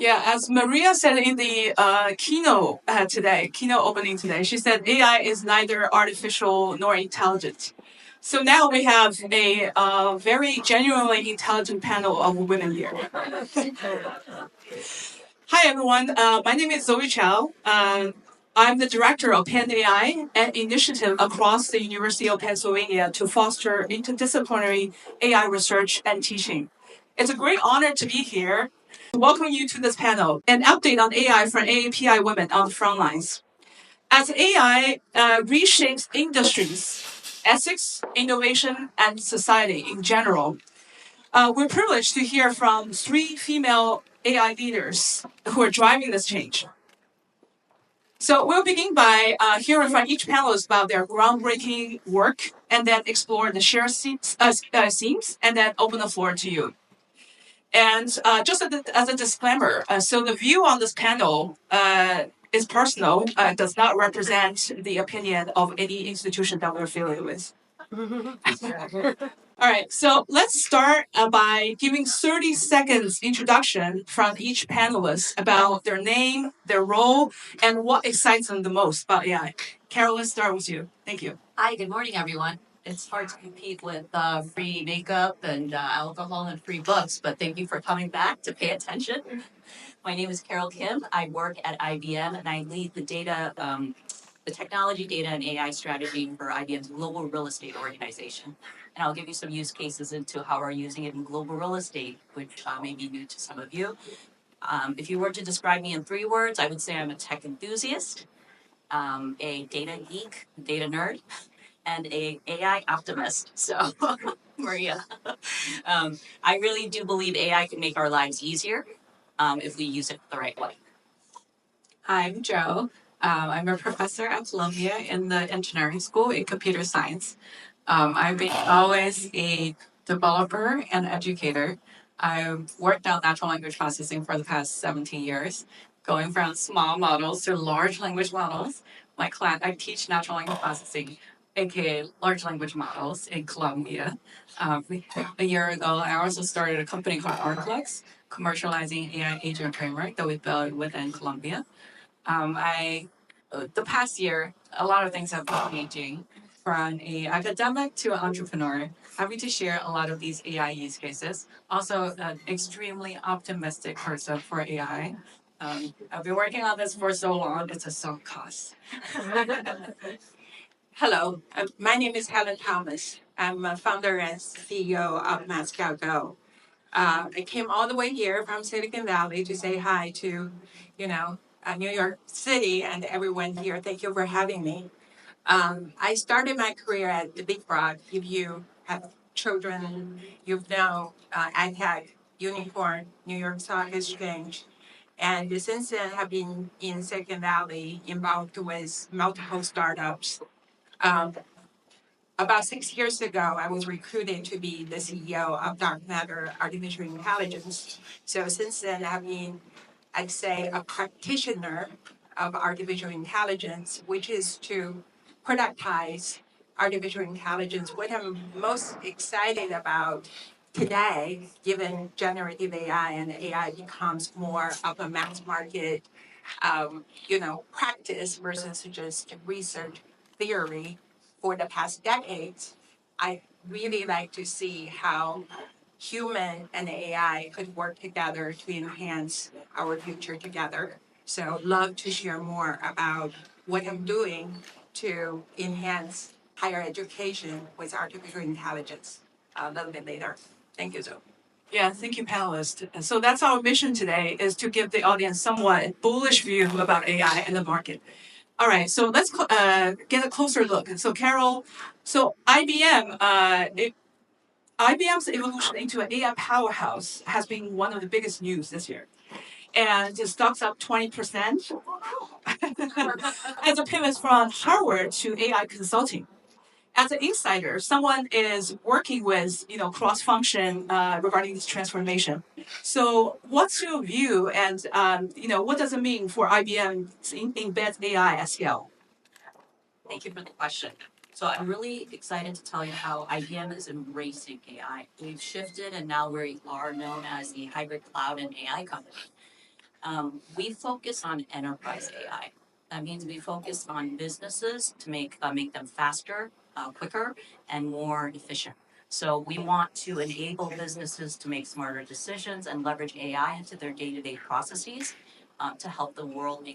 Yeah, as Maria said in the keynote opening today, she said AI is neither artificial nor intelligent. So now we have a very genuinely intelligent panel of women here. Hi, everyone. My name is Zoe Qiao. I'm the director of UPenn AI, an initiative across the University of Pennsylvania to foster interdisciplinary AI research and teaching. It's a great honor to be here to welcome you to this panel, an update on AI for AAPI women on the front lines. As AI reshapes industries, ethics, innovation, and society in general, we're privileged to hear from three female AI leaders who are driving this change. So we'll begin by hearing from each panelist about their groundbreaking work, and then explore the shared themes, and then open the floor to you. And just as a disclaimer, so the view on this panel is personal, does not represent the opinion of any institution that we're affiliated with. All right, so let's start by giving 30 seconds introduction from each panelist about their name, their role, and what excites them the most about AI. Carol, let's start with you. Thank you. Hi, good morning, everyone. It's hard to compete with free makeup and alcohol and free books, but thank you for coming back to pay attention. My name is Carol Kim. I work at IBM and I lead the the technology data and AI strategy for IBM's global real estate organization. And I'll give you some use cases into how we're using it in global real estate, which may be new to some of you. If you were to describe me in 3 words, I would say I'm a tech enthusiast, a data geek, data nerd, and a AI optimist. So, Maria, I really do believe AI can make our lives easier if we use it the right way. I'm Joe. I'm a professor at Columbia in the engineering school in computer science. I've been always a developer and educator. I've worked on natural language processing for the past 17 years, going from small models to large language models. I teach natural language processing, aka large language models, in Columbia. A year ago, I also started a company called Arklex, commercializing AI agent framework that we built within Columbia. The past year, a lot of things have been changing. From an academic to an entrepreneur, happy to share a lot of these AI use cases. Also, an extremely optimistic person for AI. I've been working on this for so long, it's a sunk cost. Hello, my name is Helen Thomas. I'm a founder and CEO of MascotGo. I came all the way here from Silicon Valley to say hi to, New York City and everyone here. Thank you for having me. I started my career at the Big Frog. If you have children, you've known ITAC, Unicorn, New York Stock Exchange. And since then, have been in Silicon Valley involved with multiple startups. Um, about 6 years ago, I was recruited to be the CEO of Dark Matter Artificial Intelligence. So since then, I've been, I'd say, a practitioner of artificial intelligence, which is to productize artificial intelligence. What I'm most excited about today, given generative AI and AI becomes more of a mass market, practice versus just research theory for the past decades, I really like to see how human and AI could work together to enhance our future together. So love to share more about what I'm doing to enhance higher education with artificial intelligence a little bit later. Thank you, Zoe. Yeah, thank you, panelists. So that's our mission today, is to give the audience somewhat bullish view about AI and the market. All right, so let's get a closer look. So Carol, so IBM's evolution into an AI powerhouse has been one of the biggest news this year. And the stock's up 20% as a pivot from hardware to AI consulting. As an insider, someone is working with cross-function regarding this transformation. So, what's your view, and what does it mean for IBM to embed AI at scale? Thank you for the question. So I'm really excited to tell you how IBM is embracing AI. We've shifted and now we are known as the hybrid cloud and AI company. We focus on enterprise AI. That means we focus on businesses to make them faster, quicker, and more efficient. So we want to enable businesses to make smarter decisions and leverage AI into their day-to-day processes to help the world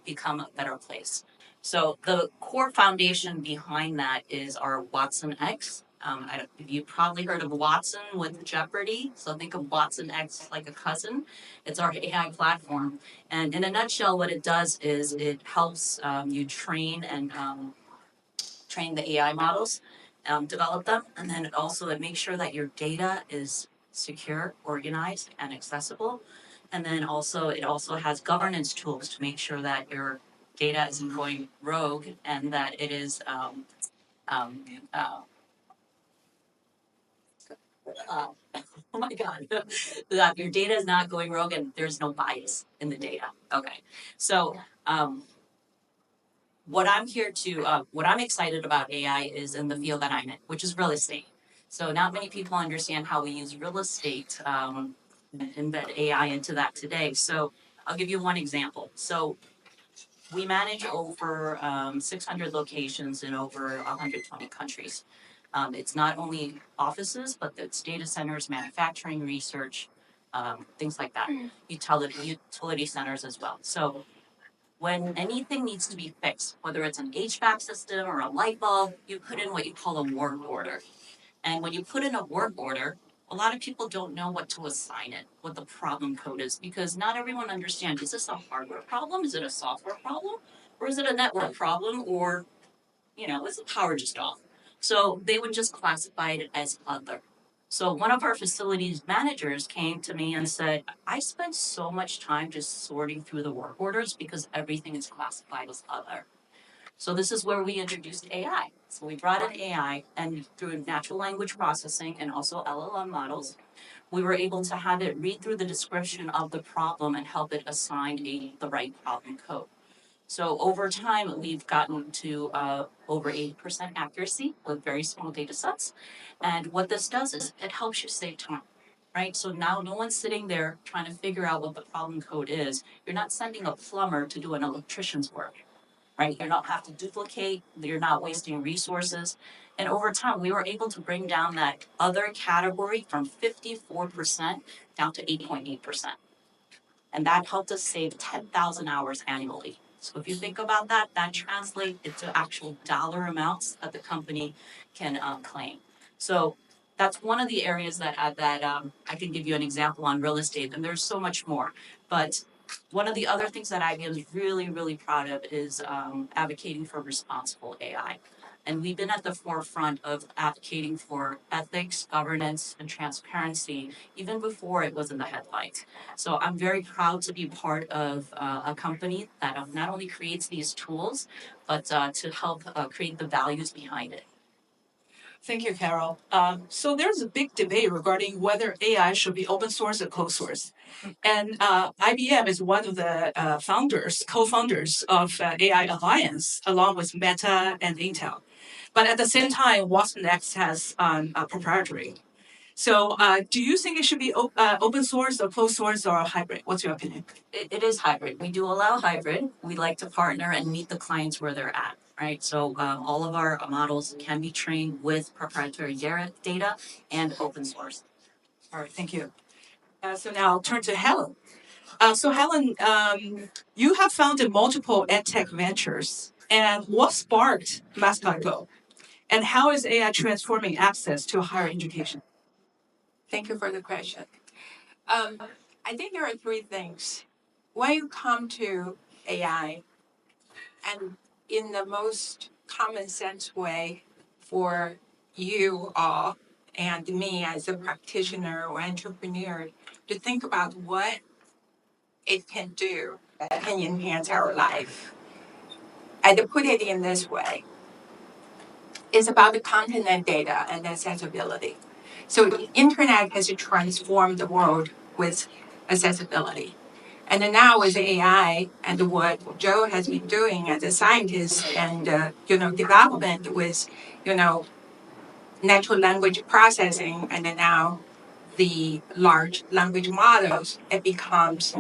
become a better place. So the core foundation behind that is our Watson X. You've probably heard of Watson with Jeopardy. So think of Watson X like a cousin. It's our AI platform. And in a nutshell, what it does is it helps you train the AI models, develop them, and then it makes sure that your data is secure, organized, and accessible. And then it also has governance tools to make sure that your data isn't going rogue and that it is um, uh, uh, oh my God, that your data is not going rogue and there's no bias in the data. Okay, so what I'm excited about AI is in the field that I'm in, which is real estate. So not many people understand how we use real estate and embed AI into that today. So I'll give you one example. So we manage over 600 locations in over 120 countries. It's not only offices, but it's data centers, manufacturing, research, things like that. Utility centers as well. So when anything needs to be fixed, whether it's an HVAC system or a light bulb, you put in what you call a work order. And when you put in a work order, a lot of people don't know what to assign it, what the problem code is, because not everyone understands, is this a hardware problem? Is it a software problem? Or is it a network problem? Or, is the power just off? So they would just classify it as other. So one of our facilities managers came to me and said, I spent so much time just sorting through the work orders because everything is classified as other. So this is where we introduced AI. So we brought in AI, and through natural language processing and also LLM models, we were able to have it read through the description of the problem and help it assign the right problem code. So over time, we've gotten to over 80% accuracy with very small data sets. And what this does is it helps you save time, right? So now no one's sitting there trying to figure out what the problem code is. You're not sending a plumber to do an electrician's work, right? You're not have to duplicate, you're not wasting resources. And over time, we were able to bring down that other category from 54% down to 8.8%. And that helped us save 10,000 hours annually. So if you think about that, that translates into actual dollar amounts that the company can claim. So that's one of the areas that I can give you an example on real estate, and there's so much more. But one of the other things that IBM is really, really proud of is advocating for responsible AI. And we've been at the forefront of advocating for ethics, governance, and transparency even before it was in the headlines. So I'm very proud to be part of a company that not only creates these tools, but to help create the values behind it. Thank you, Carol. So there's a big debate regarding whether AI should be open source or closed source. And IBM is one of the co-founders of AI Alliance, along with Meta and Intel. But at the same time, Watson X has a proprietary. So do you think it should be open source or closed source or hybrid? What's your opinion? It is hybrid. We do allow hybrid. We like to partner and meet the clients where they're at, right? So all of our models can be trained with proprietary data and open source. All right, thank you. So now I'll turn to Helen. So Helen, you have founded multiple edtech ventures. And what sparked MascotGo? And how is AI transforming access to higher education? Thank you for the question. I think there are three things. When you come to AI, and in the most common sense way for you all and me as a practitioner or entrepreneur to think about what it can do that can enhance our life. And to put it in this way, it's about the content and data and accessibility. So the internet has transformed the world with accessibility. And then now with AI and what Joe has been doing as a scientist and development with natural language processing and then now the large language models, it becomes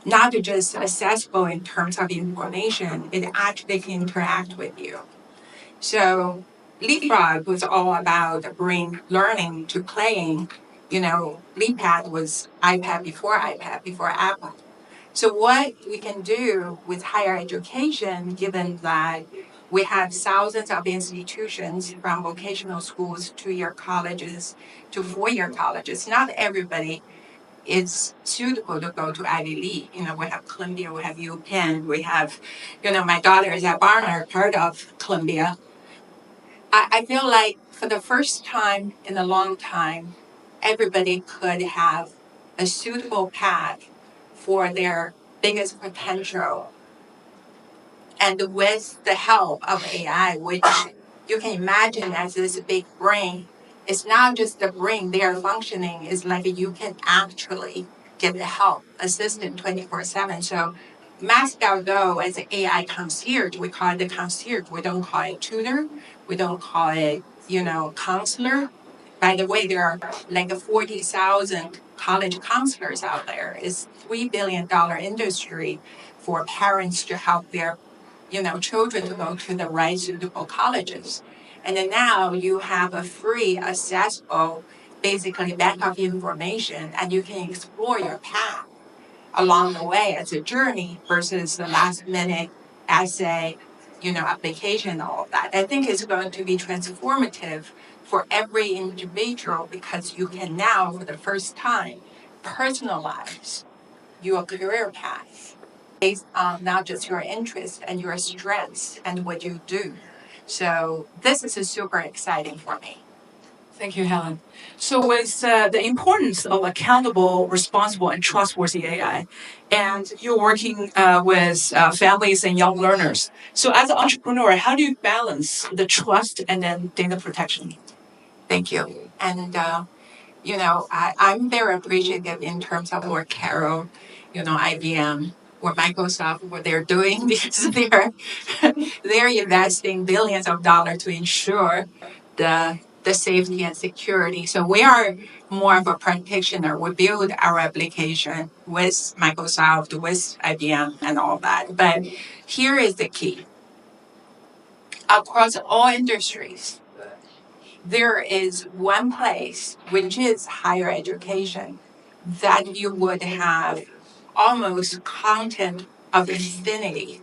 not just accessible in terms of information, it actually can interact with you. So Leapfrog was all about bring learning to playing. LeapPad was iPad before Apple. So what we can do with higher education, given that we have thousands of institutions from vocational schools, 2-year colleges to 4-year colleges, not everybody is suitable to go to Ivy League. We have Columbia, we have UPenn, we have, my daughter is at Barnard, part of Columbia. I feel like for the first time in a long time, everybody could have a suitable path for their biggest potential. And with the help of AI, which you can imagine as this big brain, it's not just the brain, their functioning is like you can actually get the help, assistant 24/7. So MascotGo as an AI concierge, we call it the concierge. We don't call it tutor. We don't call it, counselor. By the way, there are like 40,000 college counselors out there. It's $3 billion industry for parents to help their children to go to the right suitable colleges. And then now you have a free, accessible, basically backup information, and you can explore your path along the way as a journey versus the last minute essay, application and all of that. I think it's going to be transformative for every individual because you can now, for the first time, personalize your career path based on not just your interests and your strengths and what you do. So this is super exciting for me. Thank you, Helen. So, with the importance of accountable, responsible, and trustworthy AI, and you're working with families and young learners. So, as an entrepreneur, how do you balance the trust and then data protection? Thank you. And I'm very appreciative in terms of what Carol, IBM or Microsoft, what they're doing because they're investing billions of dollars to ensure the safety and security. So we are more of a practitioner. We build our application with Microsoft, with IBM, and all that. But here is the key: across all industries, there is one place, which is higher education, that you would have almost content of infinity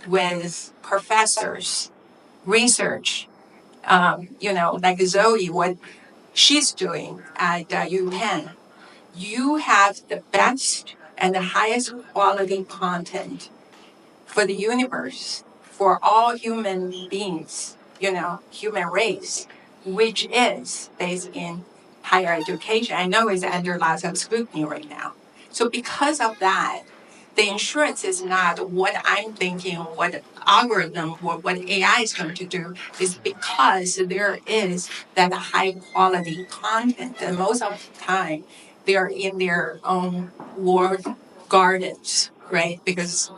with professors, research, like Zoe, what she's doing at UPenn. You have the best and the highest quality content for the universe, for all human beings, human race, which is based in higher education. I know it's under lots of scrutiny right now. So because of that, the insurance is not what I'm thinking, what algorithm, what AI is going to do, is because there is that high quality content. And most of the time, they're in their own walled gardens, right? Because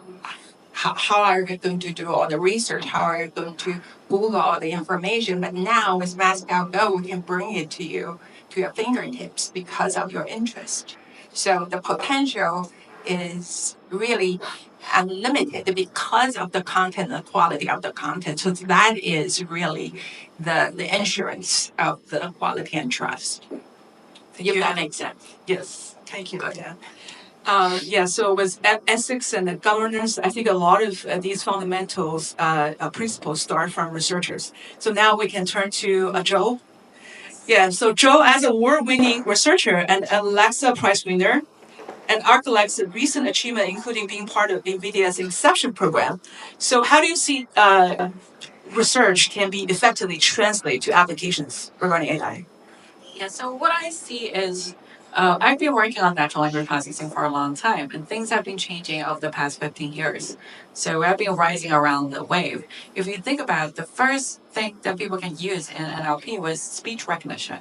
how are you going to do all the research? How are you going to Google all the information? But now with MascotGo, we can bring it to you, to your fingertips because of your interest. So the potential is really unlimited because of the content, the quality of the content. So that is really the insurance of the quality and trust. If that makes sense. Yes, thank you, Dan. So with ethics and the governance, I think a lot of these fundamentals principles start from researchers. So now we can turn to Zhou. Yeah, so Zhou, as a award-winning researcher and Alexa Prize winner, and Arklex recent achievement, including being part of NVIDIA's Inception program. So how do you see research can be effectively translated to applications regarding AI? Yeah, so what I see is I've been working on natural language processing for a long time, and things have been changing over the past 15 years. So I've been rising around the wave. If you think about it, the first thing that people can use in NLP was speech recognition,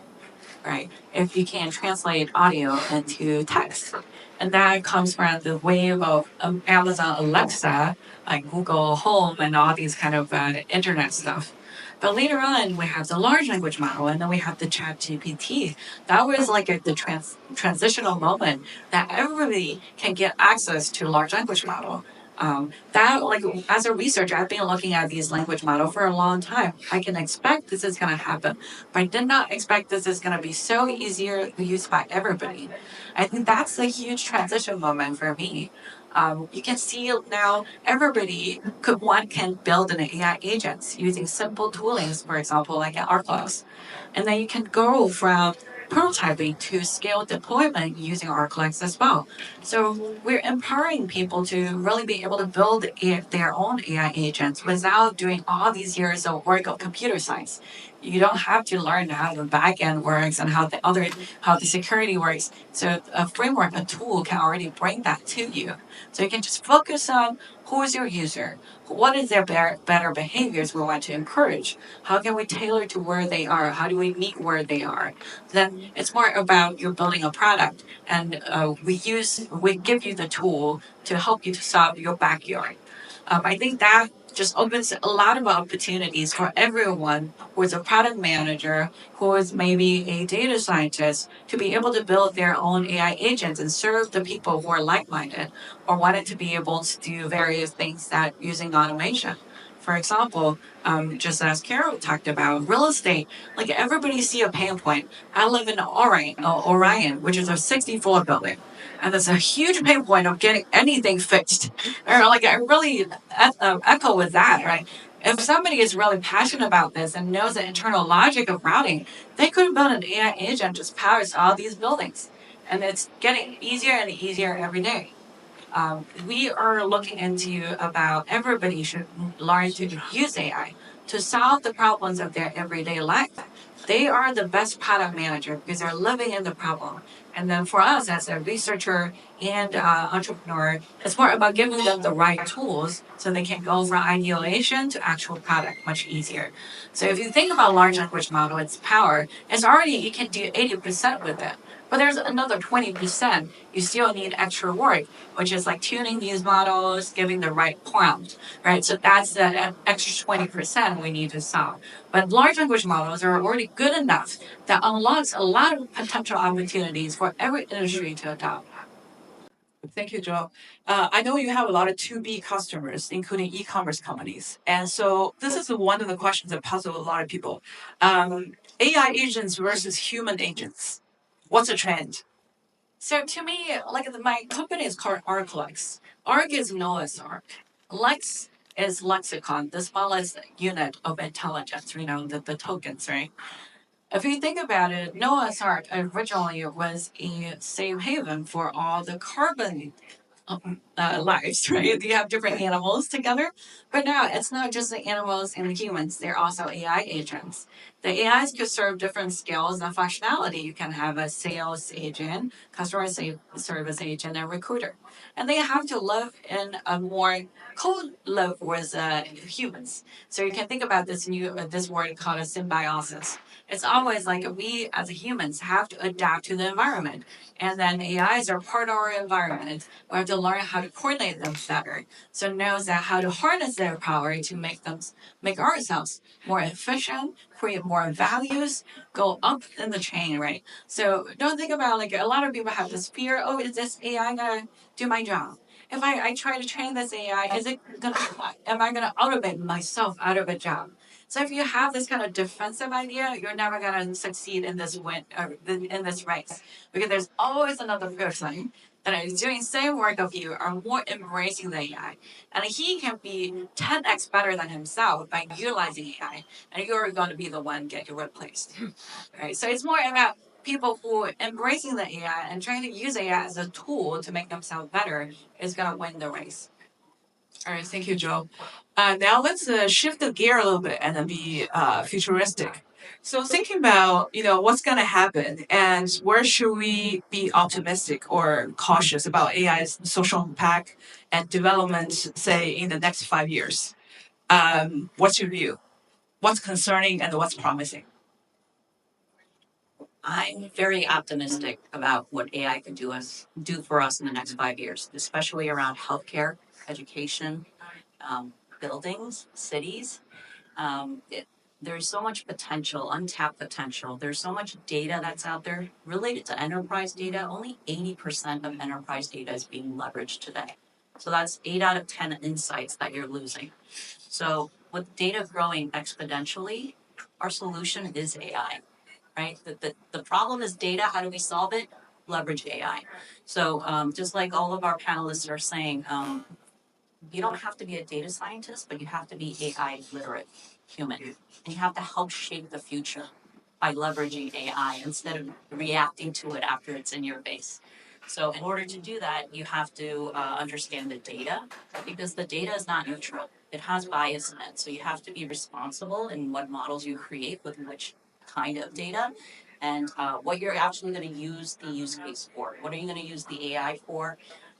right? If you can translate audio into text. And that comes from the wave of Amazon Alexa, like Google Home, and all these kind of internet stuff. But later on, we have the large language model, and then we have the Chat GPT. That was like the transitional moment that everybody can get access to large language model. That like as a researcher, I've been looking at these language model for a long time. I can expect this is going to happen, but I did not expect this is going to be so easier used by everybody. I think that's a huge transition moment for me. You can see now everybody can build an AI agent using simple toolings, for example, like an Arklex. And then you can go from prototyping to scale deployment using Arklex as well. So we're empowering people to really be able to build their own AI agents without doing all these years of work of computer science. You don't have to learn how the backend works and how the security works. So a framework, a tool can already bring that to you. So you can just focus on who is your user, what is their better behaviors we want to encourage, how can we tailor to where they are, how do we meet where they are. Then it's more about you're building a product, and we give you the tool to help you to solve your backyard. I think that just opens a lot of opportunities for everyone who is a product manager, who is maybe a data scientist, to be able to build their own AI agents and serve the people who are like-minded or wanted to be able to do various things that using automation. For example, just as Carol talked about, real estate, like everybody see a pain point. I live in Orion, which is a 60-floor building. And there's a huge pain point of getting anything fixed. Or like I really echo with that, right? If somebody is really passionate about this and knows the internal logic of routing, they could build an AI agent just powers all these buildings. And it's getting easier and easier every day. We are looking into about everybody should learn to use AI to solve the problems of their everyday life. They are the best product manager because they're living in the problem. And then for us as a researcher and entrepreneur, it's more about giving them the right tools so they can go from ideation to actual product much easier. So if you think about large language model, its power, it's already you can do 80% with it. But there's another 20% you still need extra work, which is like tuning these models, giving the right prompt, right? So that's the extra 20% we need to solve. But large language models are already good enough that unlocks a lot of potential opportunities for every industry to adopt. Thank you, Joe. I know you have a lot of 2B customers, including e-commerce companies. And so this is one of the questions that puzzle a lot of people. AI agents versus human agents. What's the trend? So to me, like my company is called Arklex. Ark is Noah's Ark. Lex is lexicon, the smallest unit of intelligence, the tokens, right? If you think about it, Noah's Ark originally was a safe haven for all the carbon lives, right? You have different animals together. But now it's not just the animals and the humans, they're also AI agents. The AIs could serve different skills and functionality. You can have a sales agent, customer service agent, and recruiter. And they have to live in a more co-live with humans. So you can think about this word called a symbiosis. It's always like we as humans have to adapt to the environment. And then AIs are part of our environment. We have to learn how to coordinate them better. So knows that how to harness their power to make ourselves more efficient, create more values, go up in the chain, right? So don't think about like a lot of people have this fear, oh, is this AI gonna do my job? If I try to train this AI, am I gonna automate myself out of a job? So if you have this kind of defensive idea, you're never gonna succeed in in this race because there's always another person that is doing the same work of you or more embracing the AI. And he can be 10x better than himself by utilizing AI. And you're going to be the one getting replaced. Right? So it's more about people who are embracing the AI and trying to use AI as a tool to make themselves better is going to win the race. All right, thank you, Joe. Now let's shift the gear a little bit and then be futuristic. So thinking about what's going to happen and where should we be optimistic or cautious about AI's social impact and development, say in the next 5 years. What's your view? What's concerning and what's promising? I'm very optimistic about what AI could do for us in the next 5 years, especially around healthcare, education, buildings, cities. Um, it, there's so much potential, untapped potential. There's so much data that's out there related to enterprise data. Only 80% of enterprise data is being leveraged today. So that's 8 out of 10 insights that you're losing. So with data growing exponentially, our solution is AI, right? The problem is data. How do we solve it? Leverage AI. So just like all of our panelists are saying, you don't have to be a data scientist, but you have to be AI literate human. And you have to help shape the future by leveraging AI instead of reacting to it after it's in your face. So in order to do that, you have to understand the data because the data is not neutral. It has bias in it. So you have to be responsible in what models you create with which kind of data and what you're actually going to use the use case for. What are you going to use the AI for?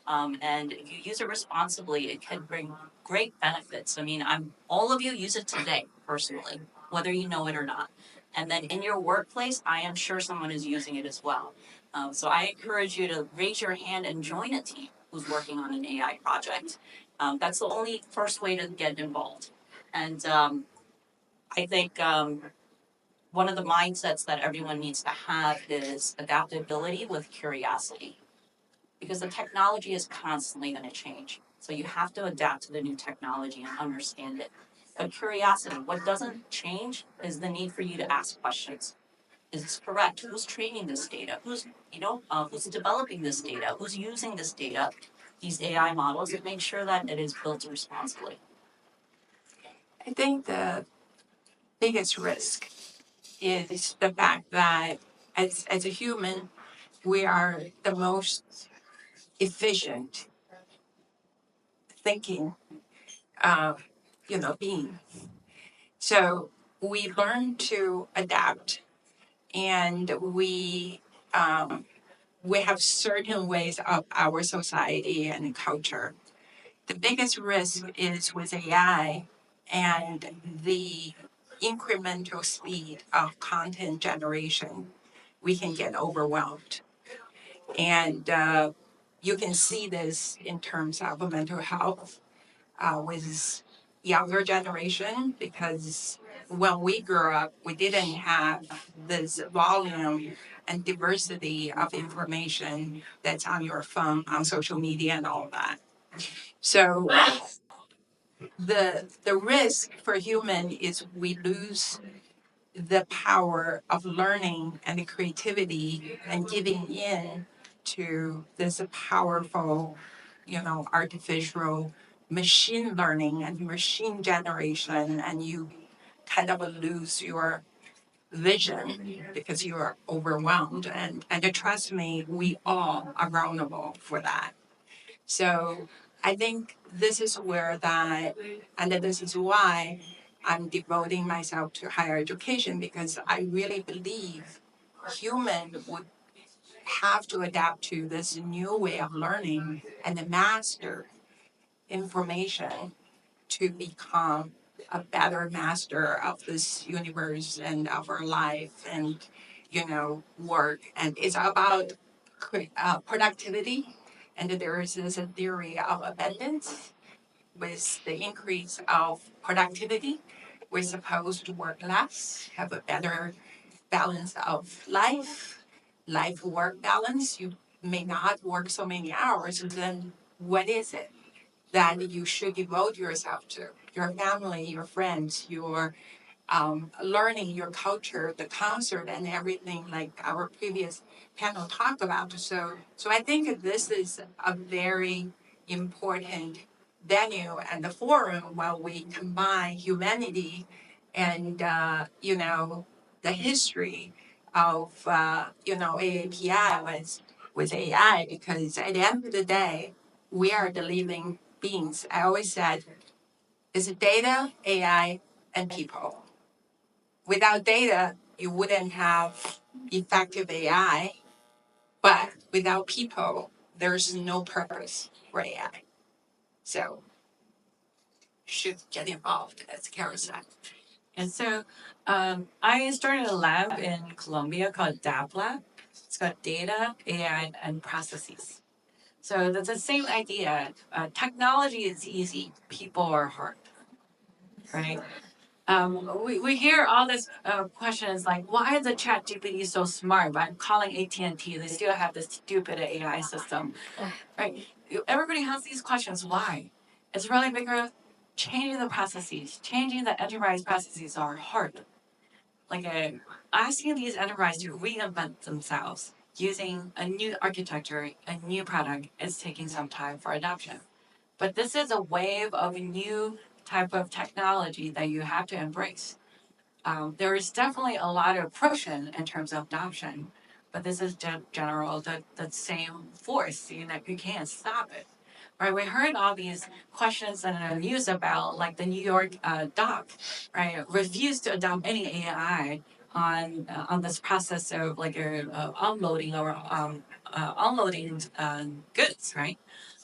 And if you use it responsibly, it can bring great benefits. I mean, all of you use it today personally, whether you know it or not. And then in your workplace, I am sure someone is using it as well. So I encourage you to raise your hand and join a team who's working on an AI project. That's the only first way to get involved. And I think one of the mindsets that everyone needs to have is adaptability with curiosity because the technology is constantly going to change. So you have to adapt to the new technology and understand it. But curiosity, what doesn't change is the need for you to ask questions. Is this correct? Who's training this data? Who's developing this data? Who's using this data, these AI models, and make sure that it is built responsibly. I think the biggest risk is the fact that as a human, we are the most efficient thinking, uh, being. So we learn to adapt, and we have certain ways of our society and culture. The biggest risk is with AI and the incremental speed of content generation. We can get overwhelmed. And you can see this in terms of mental health with younger generation because when we grew up, we didn't have this volume and diversity of information that's on your phone, on social media, and all that. So the risk for human is we lose the power of learning and the creativity and giving in to this powerful, artificial machine learning and machine generation, and you kind of lose your vision because you are overwhelmed. And trust me, we all are vulnerable for that. So I think this is where that, and this is why I'm devoting myself to higher education because I really believe human would have to adapt to this new way of learning and master information to become a better master of this universe and of our life and work. And it's about productivity. And there is this theory of abundance. With the increase of productivity, we're supposed to work less, have a better balance of life-work balance. You may not work so many hours, and then what is it that you should devote yourself to? Your family, your friends, your learning, your culture, the concert, and everything like our previous panel talked about. So I think this is a very important venue and the forum while we combine humanity and the history of AAPI with AI, because at the end of the day, we are the living beings. I always said it's data, AI, and people. Without data, you wouldn't have effective AI, but without people, there's no purpose for AI. So should get involved, as Kara said. And so I started a lab in Colombia called DAP Lab. It's got data, AI, and processes. So that's the same idea. Technology is easy, people are hard, right? We hear all this questions like, why is the chat GPT so smart? But I'm calling AT&T, they still have this stupid AI system, right? Everybody has these questions. Why? It's really because changing the processes, changing the enterprise processes are hard. Like asking these enterprises to reinvent themselves using a new architecture, a new product is taking some time for adoption. But this is a wave of a new type of technology that you have to embrace. There is definitely a lot of friction in terms of adoption, but this is general, the same force, you can't stop it. Right, we heard all these questions in the news about like the New York doc, right, refused to adopt any AI on this process of like unloading or unloading goods, right?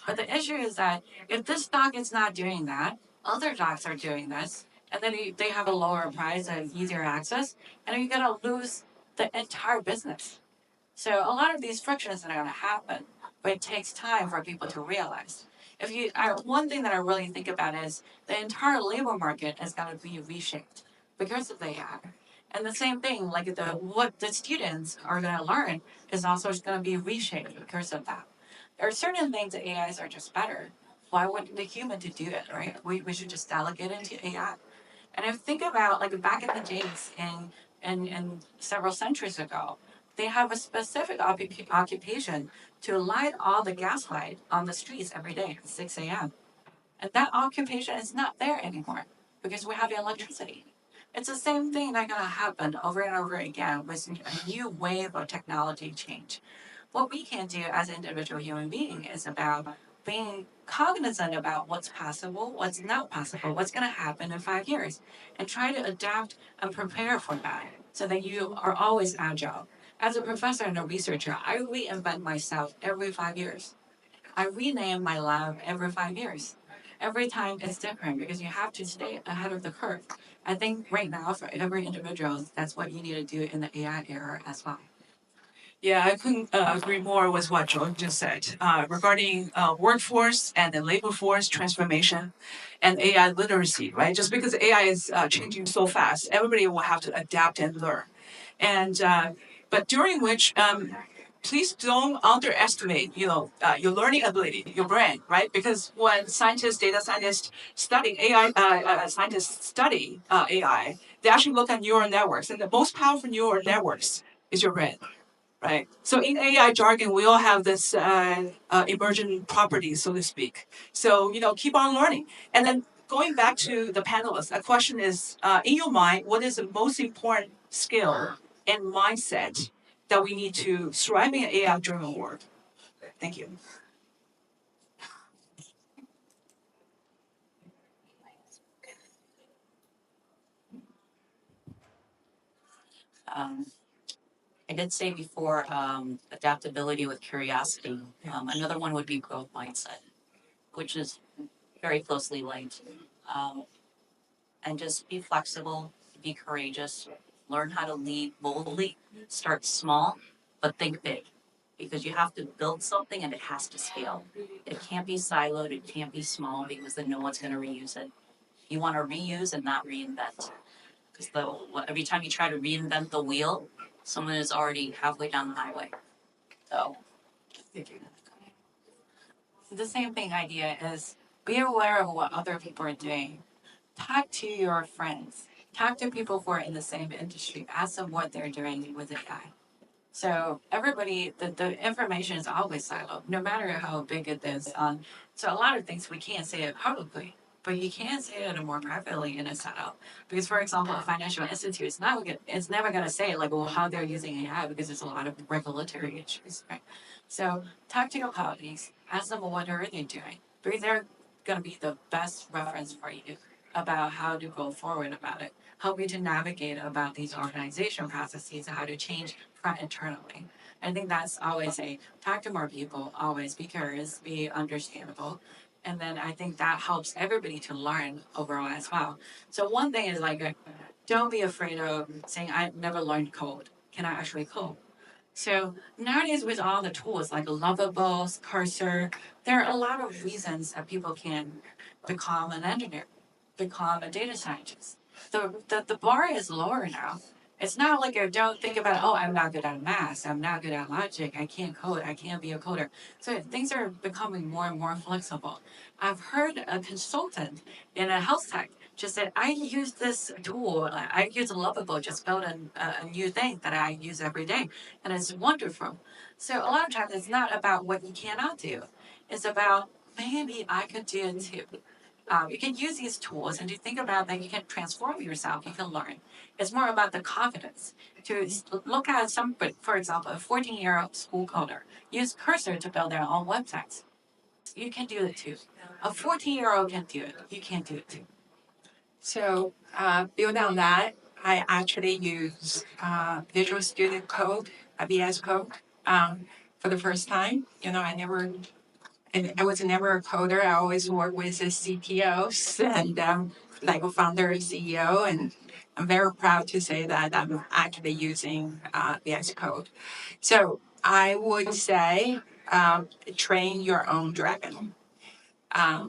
But the issue is that if this doc is not doing that, other docs are doing this, and then they have a lower price and easier access, and then you're gonna lose the entire business. So a lot of these frictions are gonna happen, but it takes time for people to realize. One thing that I really think about is the entire labor market is gonna be reshaped because of AI. And the same thing, like what the students are gonna learn is also gonna be reshaped because of that. There are certain things that AIs are just better. Why wouldn't the human to do it, right? We should just delegate it to AI. And if you think about like back in the days and several centuries ago, they have a specific occupation to light all the gas light on the streets every day at 6 a.m. And that occupation is not there anymore because we have electricity. It's the same thing that's gonna happen over and over again with a new wave of technology change. What we can do as an individual human being is about being cognizant about what's possible, what's not possible, what's going to happen in 5 years, and try to adapt and prepare for that so that you are always agile. As a professor and a researcher, I reinvent myself every 5 years. I rename my lab every 5 years. Every time it's different because you have to stay ahead of the curve. I think right now for every individual, that's what you need to do in the AI era as well. Yeah, I couldn't agree more with what Joe just said regarding workforce and the labor force transformation and AI literacy, right? Just because AI is changing so fast, everybody will have to adapt and learn. And but during which, please don't underestimate, your learning ability, your brain, right? Because when scientists, data scientists study AI, scientists study AI, they actually look at neural networks, and the most powerful neural networks is your brain. Right. So in AI jargon, we all have this emergent properties, so to speak. So keep on learning. And then going back to the panelists, a question is: in your mind, what is the most important skill and mindset that we need to thrive in an AI-driven world? Thank you. Um, I did say before adaptability with curiosity. Another one would be growth mindset, which is very closely linked. Um, and just be flexible, be courageous, learn how to lead boldly, start small, but think big. Because you have to build something and it has to scale. It can't be siloed, it can't be small because then no one's going to reuse it. You want to reuse and not reinvent. Because every time you try to reinvent the wheel, someone is already halfway down the highway. So, The same thing idea is be aware of what other people are doing. Talk to your friends. Talk to people who are in the same industry. Ask them what they're doing with AI. So everybody, the information is always siloed, no matter how big it is. So a lot of things we can't say it publicly, but you can say it more privately in a setup. Because for example, a financial institute it's never gonna say like, well, how they're using AI because there's a lot of regulatory issues, right? So talk to your colleagues, ask them what are they doing, because they're gonna be the best reference for you about how to go forward about it, help you to navigate about these organization processes, how to change from internally. I think that's always a talk to more people, always be curious, be understandable. And then I think that helps everybody to learn overall as well. So one thing is like don't be afraid of saying, I've never learned code. Can I actually code? So nowadays with all the tools like Lovables, Cursor, there are a lot of reasons that people can become an engineer, become a data scientist. The bar is lower now. It's not like I don't think about, oh, I'm not good at math, I'm not good at logic, I can't code, I can't be a coder. So things are becoming more and more flexible. I've heard a consultant in a health tech just said, I use this tool, I use Lovable, just build a new thing that I use every day, and it's wonderful. So a lot of times it's not about what you cannot do, it's about maybe I could do it too. You can use these tools and to think about that you can transform yourself, you can learn. It's more about the confidence. To look at some, for example, a 14-year-old school coder use Cursor to build their own websites. You can do it too. A 14-year-old can do it. You can do it too. So, build on that. I actually use Visual Studio Code, VS Code, for the first time. You know, I was never a coder. I always work with the CTOs and like a founder and CEO, and I'm very proud to say that I'm actually using VS Code. So I would say train your own dragon.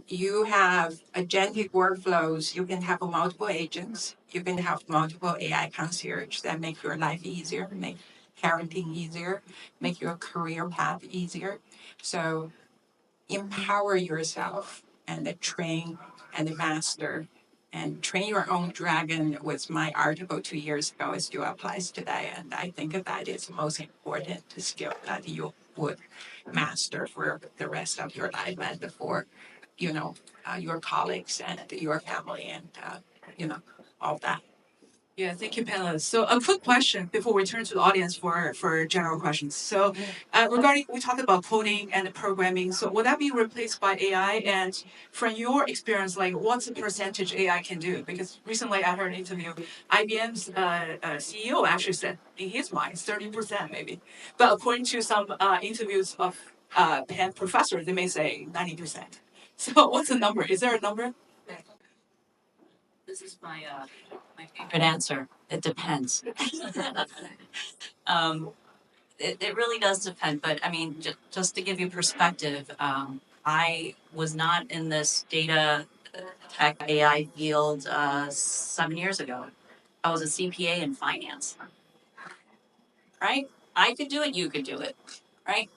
You have agentic workflows. You can have multiple agents. You can have multiple AI concierge that make your life easier, make parenting easier, make your career path easier. So empower yourself and train and master and train your own dragon was my article 2 years ago. It still applies today. And I think that is the most important skill that you would master for the rest of your life and for, your colleagues and your family and, all that. Yeah, thank you, panelists. So a quick question before we turn to the audience for general questions. So regarding, we talked about coding and programming. So will that be replaced by AI? And from your experience, like what's the percentage AI can do? Because recently I heard an interview, IBM's CEO actually said in his mind, 30% maybe. But according to some interviews of Penn professors, they may say 90%. So what's the number? Is there a number? This is my favorite answer. It depends. um, it really does depend, but I mean, just to give you perspective, I was not in this data tech AI field 7 years ago. I was a CPA in finance, right? I could do it, you could do it, right?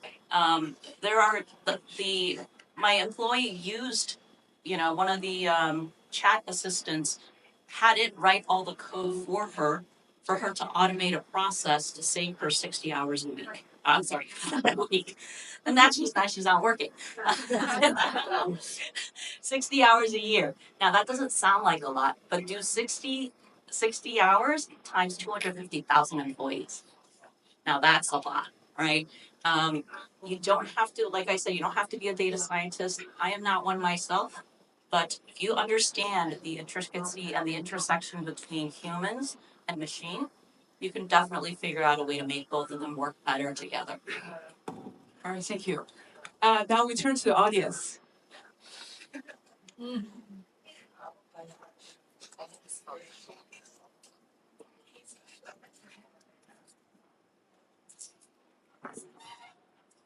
There are my employee used, one of the chat assistants had it write all the code for her to automate a process to save her 60 hours a week. I'm sorry, a week. And that's just now she's not working. 60 hours a year. Now that doesn't sound like a lot, but do 60 hours times 250,000 employees. Now that's a lot, right? Um, you don't have to, like I said, you don't have to be a data scientist. I am not one myself, but if you understand the intricacy and the intersection between humans and machine, you can definitely figure out a way to make both of them work better together. All right, thank you. Now we turn to the audience.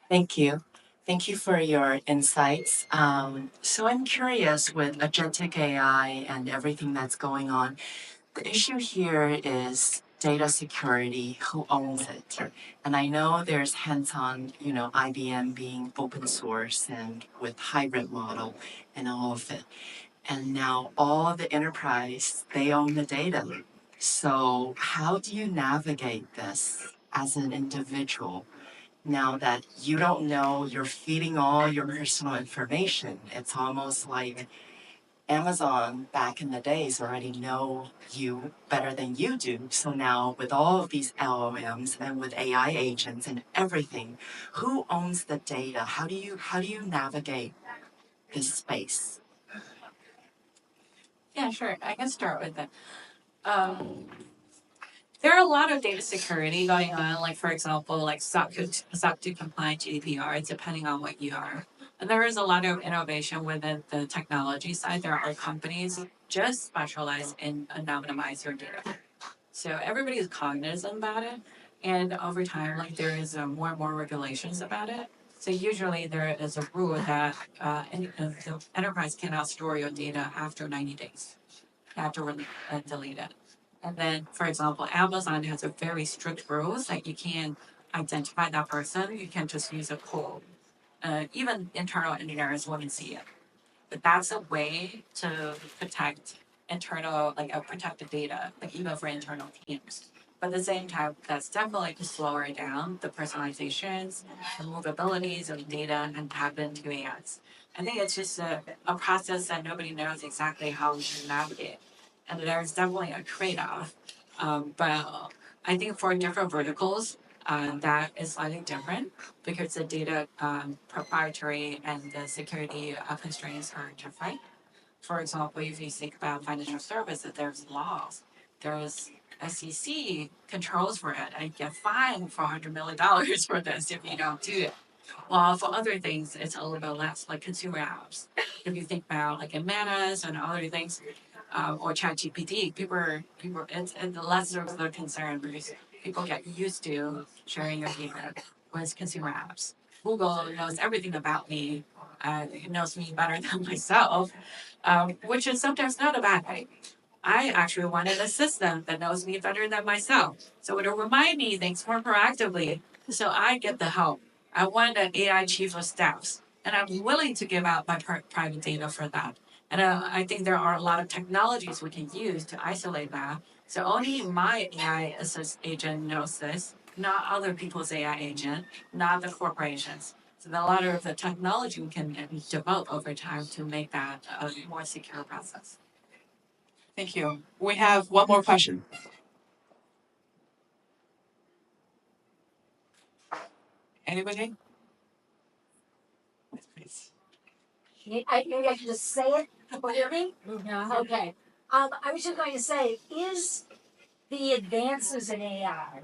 Thank you. Thank you for your insights. So I'm curious with agentic AI and everything that's going on. The issue here is data security, who owns it? And I know there's hands-on, IBM being open source and with hybrid model and all of it. And now all the enterprise, they own the data. So how do you navigate this as an individual? Now that you don't know, you're feeding all your personal information. It's almost like Amazon back in the days already know you better than you do. So now with all of these LLMs and with AI agents and everything, who owns the data? How do you navigate this space? Yeah, sure. I can start with that. There are a lot of data security going on, like for example, like SOC 2 compliant GDPR, depending on what you are. And there is a lot of innovation within the technology side. There are companies just specialized in anonymize your data. So everybody is cognizant about it, and over time, like there is more and more regulations about it. So usually there is a rule that the enterprise cannot store your data after 90 days. You have to delete it. And then, for example, Amazon has a very strict rules that you can't identify that person. You can just use a code. Even internal engineers wouldn't see it. But that's a way to protect internal, protect the data, like even for internal teams. But at the same time, that's definitely to slow it down, the personalizations, the movabilities of data and tap into AIs. I think it's just a process that nobody knows exactly how we should navigate. And there's definitely a trade-off. But I think for different verticals, that is slightly different because the data proprietary and the security constraints are different. For example, if you think about financial services, there's laws, there's SEC controls for it, and you get fined for $100 million for this if you don't do it. Well, for other things, it's a little bit less, like consumer apps. If you think about like Meta's and other things, or ChatGPT, it's less of the concern because people get used to sharing your data with consumer apps. Google knows everything about me. It knows me better than myself, which is sometimes not a bad thing. I actually want an assistant that knows me better than myself. So it'll remind me things more proactively. So I get the help. I want an AI chief of staffs, and I'm willing to give out my private data for that. And I think there are a lot of technologies we can use to isolate that. So only my AI assist agent knows this, not other people's AI agent, not the corporations. So there are a lot of the technology we can develop over time to make that a more secure process. Thank you. We have one more question. Anybody? Please. Maybe I can just say it. People hear me? Yeah. Okay. I was just going to say, is the advances in AI,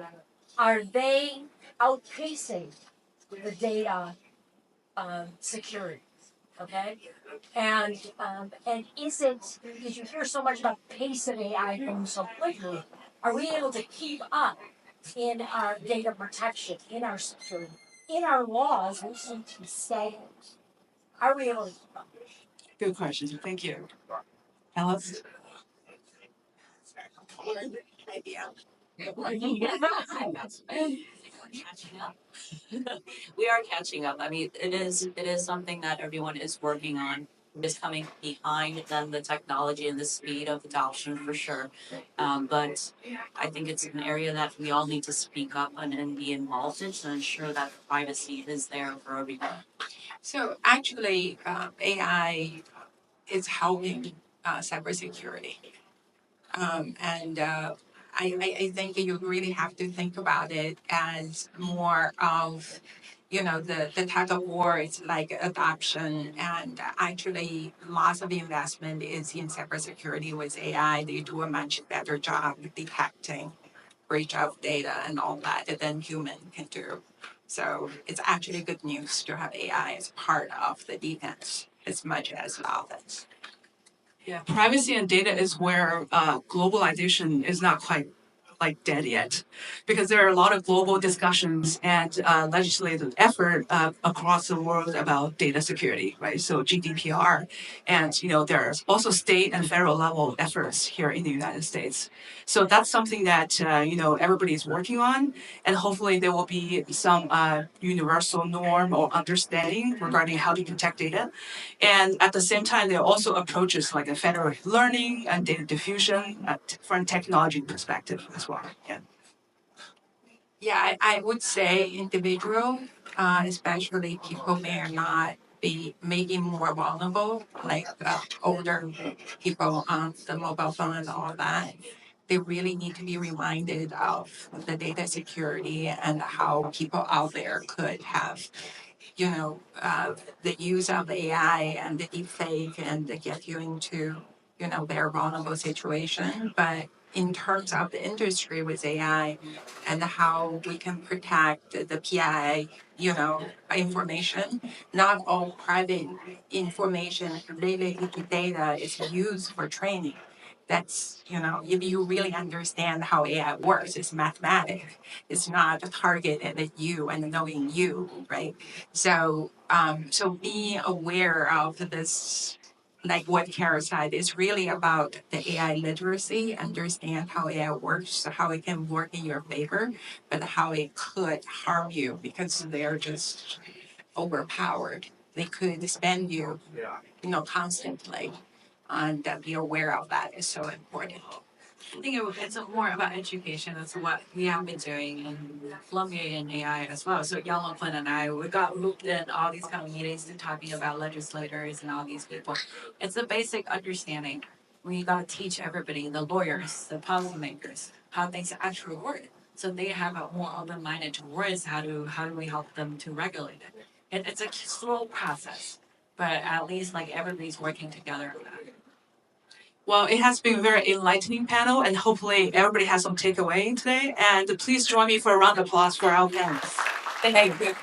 are they outpacing the data security? Okay. And is it, because you hear so much about pace of AI going so quickly, are we able to keep up in our data protection, in our security, in our laws? We seem to be stagnant. Are we able to keep up? Good question. Thank you. Alice? Catching up. We are catching up. I mean, it is something that everyone is working on. Just coming behind than the technology and the speed of adoption for sure. But I think it's an area that we all need to speak up and be involved in to ensure that privacy is there for everyone. So actually, AI is helping cybersecurity. And I think you really have to think about it as more of, the tug of war is like adoption, and actually lots of investment is in cybersecurity with AI. They do a much better job detecting breach of data and all that than human can do. So it's actually good news to have AI as part of the defense as much as offense. Yeah, privacy and data is where globalization is not quite like dead yet, because there are a lot of global discussions and legislative effort across the world about data security, right? So GDPR, and there's also state and federal level efforts here in the United States. So that's something that everybody's working on, and hopefully there will be some universal norm or understanding regarding how to protect data. And at the same time, there are also approaches like a federated learning and data diffusion from a technology perspective as well. Yeah. Yeah, I would say individual, especially people may not be maybe more vulnerable, like older people on the mobile phone and all that. They really need to be reminded of the data security and how people out there could have, the use of AI and the deepfake and get you into, their vulnerable situation. But in terms of the industry with AI and how we can protect the PI, information, not all private information related to data is used for training. That's, if you really understand how AI works, it's mathematics. It's not targeted at you and knowing you, right? So, so being aware of this, like what Carol said, is really about the AI literacy, understand how AI works, how it can work in your favor, but how it could harm you because they're just overpowered. They could spend you, constantly. And be aware of that is so important. I think it's more about education. That's what we have been doing in Columbia and AI as well. So Yellow Flynn and I, we got looped in all these kind of meetings and talking about legislators and all these people. It's a basic understanding. We got to teach everybody, the lawyers, the policymakers, how things actually work. So they have a more open-minded towards how do we help them to regulate it. It's a slow process, but at least like everybody's working together on that. Well, it has been a very enlightening panel, and hopefully everybody has some takeaway today. And please join me for a round of applause for our panelists. Thank you.